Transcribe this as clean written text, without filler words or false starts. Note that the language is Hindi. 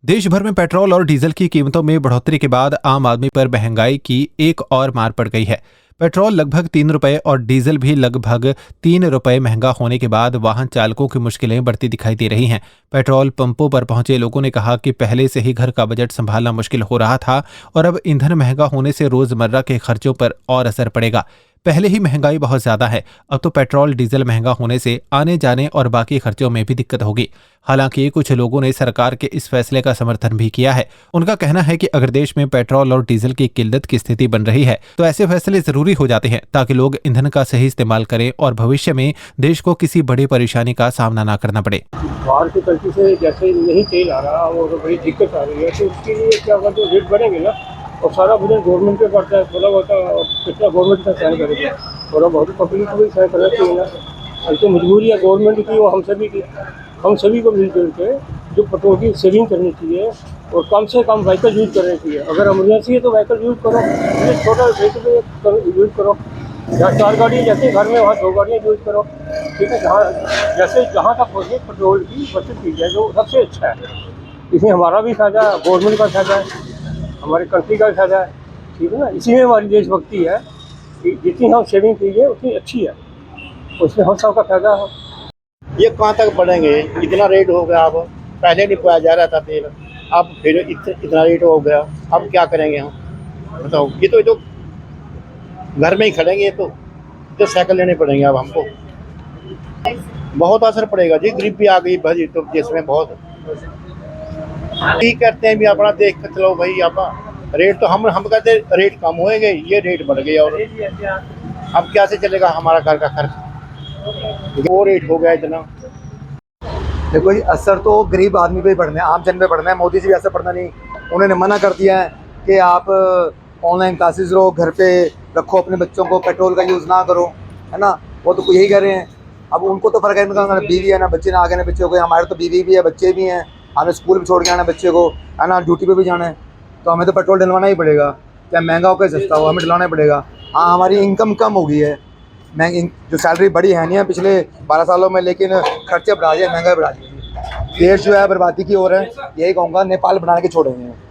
देश भर में पेट्रोल और डीजल की कीमतों में बढ़ोतरी के बाद आम आदमी पर महंगाई की एक और मार पड़ गई है। पेट्रोल लगभग 3 रुपए और डीजल भी लगभग 3 रुपए महंगा होने के बाद वाहन चालकों की मुश्किलें बढ़ती दिखाई दे रही हैं। पेट्रोल पंपों पर पहुंचे लोगों ने कहा कि पहले से ही घर का बजट संभालना मुश्किल हो रहा था और अब ईंधन महंगा होने से रोजमर्रा के खर्चों पर और असर पड़ेगा। पहले ही महंगाई बहुत ज्यादा है, अब तो पेट्रोल डीजल महंगा होने से आने जाने और बाकी खर्चों में भी दिक्कत होगी। हालांकि कुछ लोगों ने सरकार के इस फैसले का समर्थन भी किया है। उनका कहना है कि अगर देश में पेट्रोल और डीजल की किल्लत की स्थिति बन रही है तो ऐसे फैसले जरूरी हो जाते हैं ताकि लोग ईंधन का सही इस्तेमाल करें और भविष्य में देश को किसी बड़ी परेशानी का सामना न करना पड़े। बाहर की कंट्री से जैसे नहीं तेल आ रहा और बड़ी दिक्कत आ रही है, तो उसके लिए क्या होगा, जो रेट बढ़ेंगे ना, और सारा बजट गवर्नमेंट पे पड़ता है। थोड़ा बहुत कितना गवर्नमेंट का सहन करेगा, थोड़ा बहुत पब्लिक को भी सहन करना चाहिए ना। अब तो मजबूरी है गवर्नमेंट की और हम सभी की। हम सभी को मिलजुल के जो पेट्रोल की सेविंग करनी चाहिए और कम से कम व्हीकल यूज़ करनी चाहिए। अगर इमरजेंसी है तो व्हीकल यूज़ करो, छोटा व्हीकल यूज़ करो। जहाँ 4 गाड़ियाँ जैसे घर में, वहाँ 2 गाड़ियाँ यूज़ करो। ठीक है, जहाँ तक हो सके पेट्रोल की बचत की जाए, जो सबसे अच्छा है। इसमें हमारा भी फायदा है, गवर्नमेंट का फायदा है, हमारे कंट्री का फायदा है। ठीक है ना, इसी में हमारी देशभक्ति है कि जितनी हम सेविंग कीजिए उतनी अच्छी है, उसमें हम सबका फायदा है। ये कहाँ तक बढ़ेंगे? इतना रेट हो गया। अब पहले नहीं पाया जा रहा था तेल, अब फिर इतना रेट हो गया। अब क्या करेंगे हम, बताओ? ये तो घर में ही खड़ेंगे। ये तो साइकिल लेने पड़ेंगे अब हमको। बहुत असर पड़ेगा जी, गरीबी आ गई भाई, तो जिसमें बहुत ठीक करते हैं भी अपना देख कर चलो भाई। आप रेट तो हम कहते रेट कम होएंगे, ये रेट बढ़ गया और अब कैसे चलेगा हमारा घर का खर्च? वो रेट हो गया इतना। देखो जी, असर तो गरीब आदमी पे ही पड़ना है, आम जन पे पड़ना है। मोदी जी भी असर पड़ना नहीं। उन्होंने मना कर दिया है कि आप ऑनलाइन क्लासेस लो, घर पे रखो अपने बच्चों को, पेट्रोल का यूज़ ना करो, है ना। वो तो यही कह रहे हैं। अब उनको तो फर्क है, ना बीवी है ना बच्चे, ना आगे ना बच्चे हो गए। हमारे तो बीवी भी है, बच्चे भी हैं, हमें स्कूल भी छोड़ के आना बच्चे को, है ना, ड्यूटी पे भी जाना है, तो हमें तो पेट्रोल डलवाना ही पड़ेगा। चाहे महंगा हो क्या सस्ता हो, हमें डलवाना ही पड़ेगा। हाँ, हमारी इनकम कम हो गई है, जो सैलरी बढ़ी है नहीं है पिछले 12 सालों में, लेकिन खर्चे बढ़ा दिए, महंगाई बढ़ा दी। देश जो है बर्बादी की ओर है, यही कहूँगा। नेपाल बना के छोड़ेंगे।